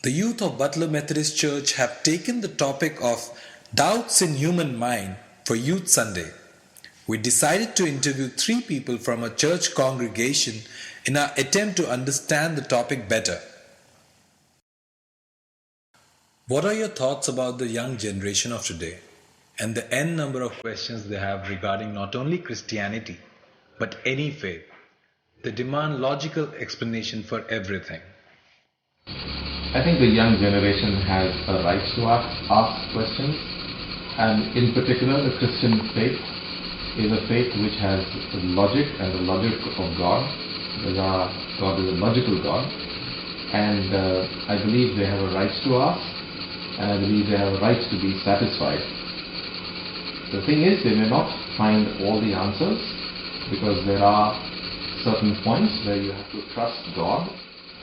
The youth of Butler Methodist Church have taken the topic of doubts in human mind for Youth Sunday. We decided to interview 3 people from a church congregation in our attempt to understand the topic better. What are your thoughts about the young generation of today and the n number of questions they have regarding not only Christianity but any faith? They demand logical explanation for everything. I think the young generation has a right to ask questions, and in particular the Christian faith is a faith which has logic and the logic of God. God is a logical God, and I believe they have a right to ask, and I believe they have a right to be satisfied. The thing is, they may not find all the answers, because there are certain points where you have to trust God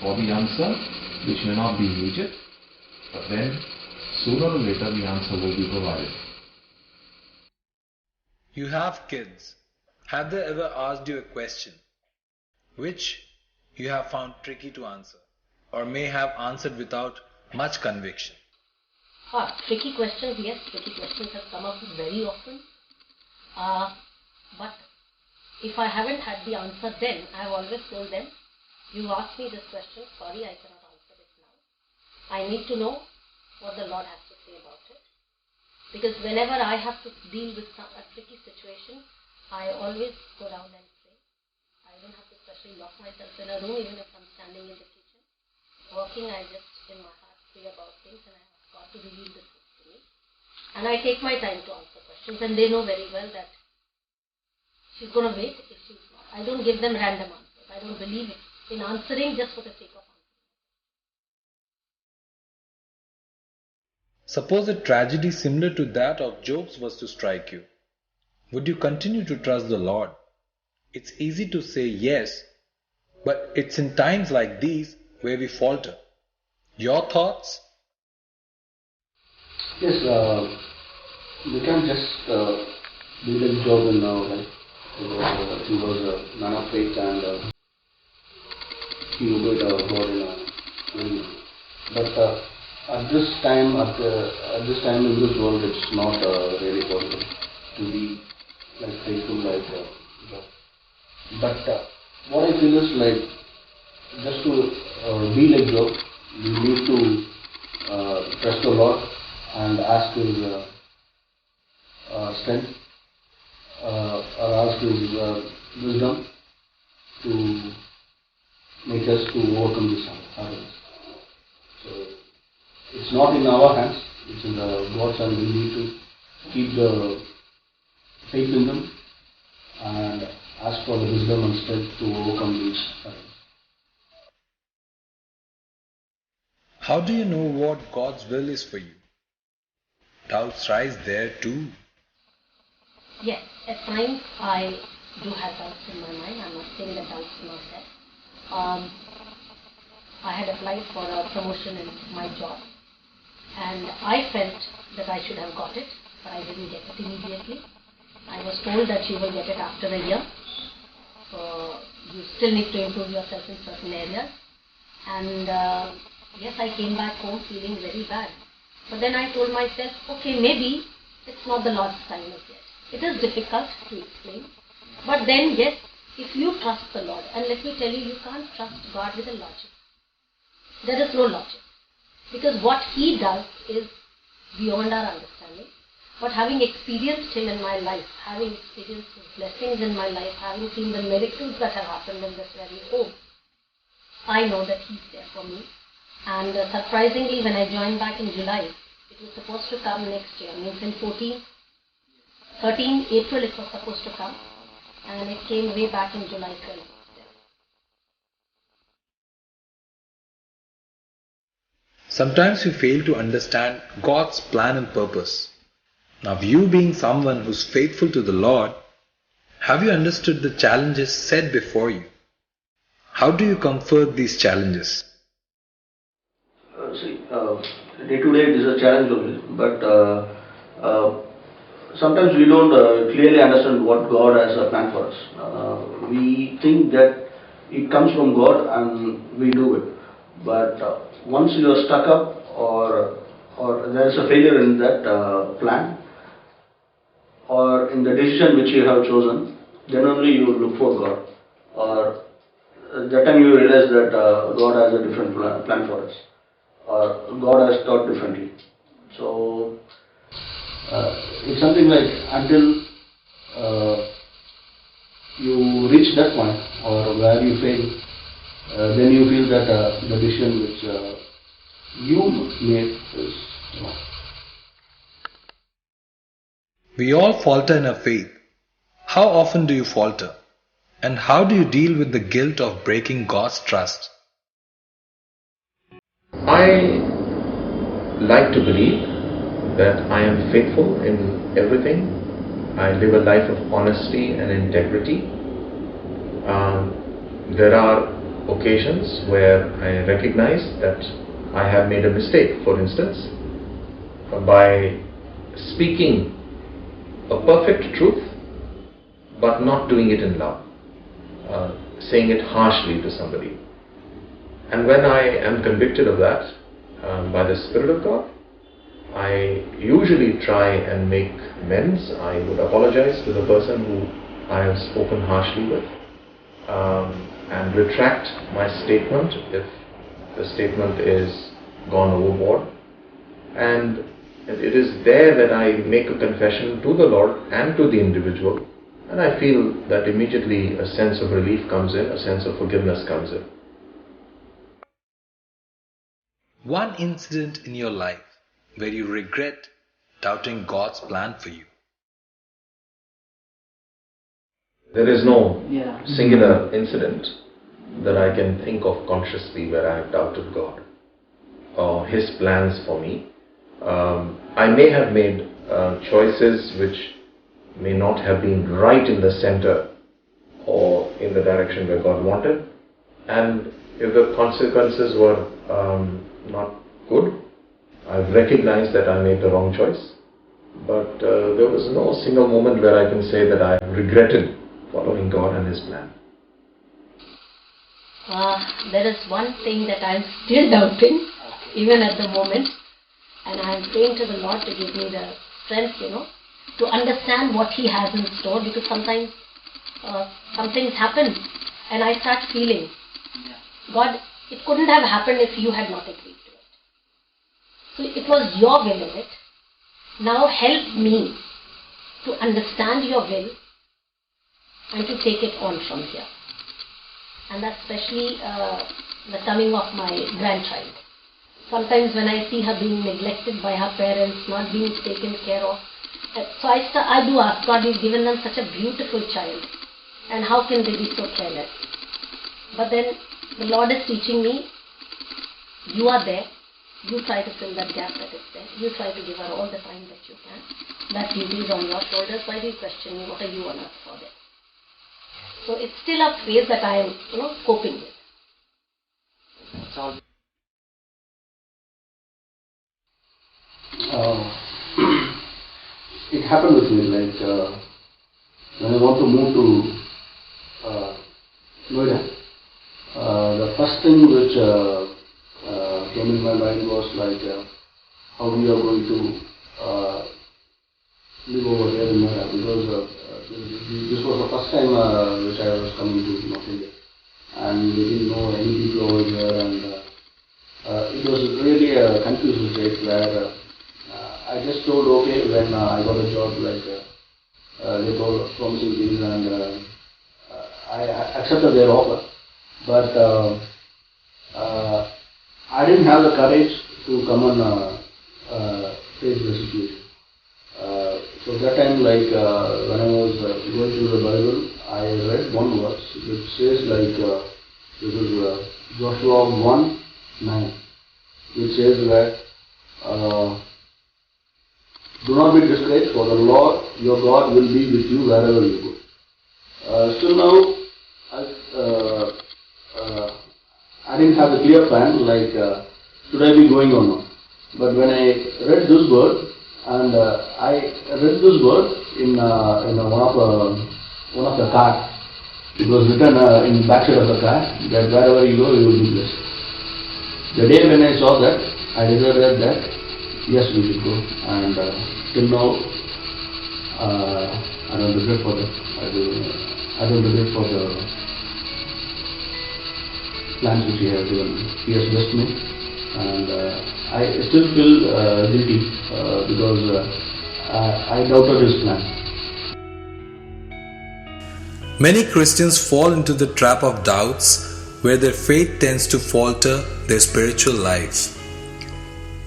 for the answer, which may not be immediate, but then sooner or later the answer will be provided. You have kids. Have they ever asked you a question which you have found tricky to answer, or may have answered without much conviction? Tricky questions, yes, tricky questions have come up very often. But if I haven't had the answer then, I have always told them, you asked me this question, sorry, I cannot answer it now. I need to know what the Lord has to say about it. Because whenever I have to deal with a tricky situation, I always go down and pray. I don't have to especially lock myself in a room, even if I'm standing in the kitchen. Working, I just in my heart pray about things and I ask God to reveal the truth to me. And I take my time to answer questions, and they know very well that she's going to wait if she's not. I don't give them random answers. I don't believe in answering just for the sake of answering. Suppose a tragedy similar to that of Job's was to strike you. Would you continue to trust the Lord? It's easy to say yes, but it's in times like these where we falter. Your thoughts? Yes, we can just do the job in our life. He was a man of faith and he obeyed God in a way. But at this time in this world, it's not really possible to be like faithful like God. But what I feel is like just to be like God, you need to trust the Lord and ask His strength or ask His wisdom to make us to overcome this happiness. So it's not in our hands, it's in God's hands. We need to keep the faith in them and ask for the wisdom and strength to overcome these happiness. How do you know what God's will is for you? Doubts rise there too. Yes, at times I do have doubts in my mind. I'm not saying that doubts are not there. I had applied for a promotion in my job, and I felt that I should have got it, but I didn't get it immediately. I was told that you will get it after a year. So you still need to improve yourself in certain areas. And yes, I came back home feeling very bad. But then I told myself, okay, maybe it's not the Lord's time as yet. It is difficult to explain. But then, yes, if you trust the Lord, and let me tell you, you can't trust God with a logic. There is no logic. Because what He does is beyond our understanding. But having experienced Him in my life, having experienced His blessings in my life, having seen the miracles that have happened in this very home, I know that He's there for me. And surprisingly, when I joined back in July, it was supposed to come next year. Means in 13 April it was supposed to come. And it came way back in July 12. Sometimes we fail to understand God's plan and purpose. Now, you being someone who's faithful to the Lord, have you understood the challenges set before you? How do you comfort these challenges? Day to day it is a challenge only, but sometimes we don't clearly understand what God has planned for us. We think that it comes from God and we do it, but once you are stuck up or there is a failure in that plan or in the decision which you have chosen, then only you look for God. Or that time you realize that God has a different plan for us, or God has thought differently. So it's something like until you reach that point or where you fail, then you feel that the decision which you made is wrong. We all falter in our faith. How often do you falter? And how do you deal with the guilt of breaking God's trust? I like to believe that I am faithful in everything. I live a life of honesty and integrity. There are occasions where I recognize that I have made a mistake. For instance, by speaking a perfect truth but not doing it in love, saying it harshly to somebody. And when I am convicted of that by the Spirit of God, I usually try and make amends. I would apologize to the person who I have spoken harshly with, and retract my statement if the statement is gone overboard. And it is there that I make a confession to the Lord and to the individual, and I feel that immediately a sense of relief comes in, a sense of forgiveness comes in. One incident in your life where you regret doubting God's plan for you. There is no singular incident that I can think of consciously where I have doubted God or His plans for me. I may have made choices which may not have been right in the center or in the direction where God wanted, and if the consequences were not good, I've recognized that I made the wrong choice, but there was no single moment where I can say that I regretted following God and His plan. There is one thing that I'm still doubting, even at the moment, and I'm praying to the Lord to give me the strength, to understand what He has in store, because sometimes some things happen and I start feeling, God, it couldn't have happened if you had not agreed to it. So it was your will in it. Now help me to understand your will and to take it on from here. And that's especially the coming of my grandchild. Sometimes when I see her being neglected by her parents, not being taken care of, so I do ask God, He's given them such a beautiful child, and how can they be so careless? But then the Lord is teaching me, you are there, you try to fill that gap that is there, you try to give her all the time that you can. That duty is on your shoulders. Why do you question me? What are you on earth for this? So it's still a phase that I am, coping with. It happened with me, like when I want to move to Noida, the first thing which came in my mind was like how we are going to live over there in Noida, because this was the first time which I was coming to North India, and we didn't know any people over here, and it was really a confusing state where I just told okay when I got a job, like they told promising things, and I accepted their offer, but I didn't have the courage to come and face the situation. So that time, like when I was going through the Bible, I read one verse which says like this is Joshua 1:9, which says that do not be discouraged, for the Lord your God will be with you wherever you go. Still now, I didn't have a clear plan, like should I be going or not. But when I read this word, and I read this word in one of the cards. It was written in the backside of the card that wherever you go, you will be blessed. The day when I saw that, I decided that yes, we should go. And till now, I don't regret for that. I don't regret for the plans which he has given me. He has blessed me, and I still feel guilty because I doubted his plan. Many Christians fall into the trap of doubts where their faith tends to falter their spiritual lives.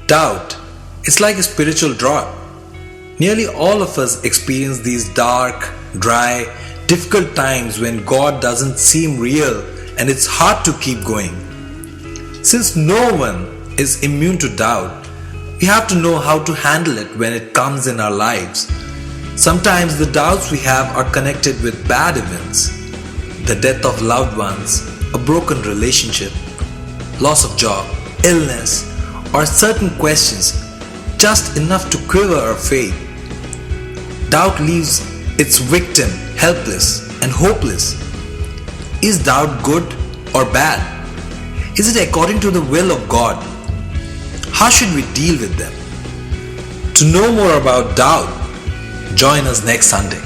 Doubt is like a spiritual drought. Nearly all of us experience these dark, dry, difficult times when God doesn't seem real and it's hard to keep going. Since no one is immune to doubt, we have to know how to handle it when it comes in our lives. Sometimes the doubts we have are connected with bad events, the death of loved ones, a broken relationship, loss of job, illness, or certain questions, just enough to quiver our faith. Doubt leaves its victim helpless and hopeless. Is doubt good or bad? Is it according to the will of God? How should we deal with them? To know more about doubt, join us next Sunday.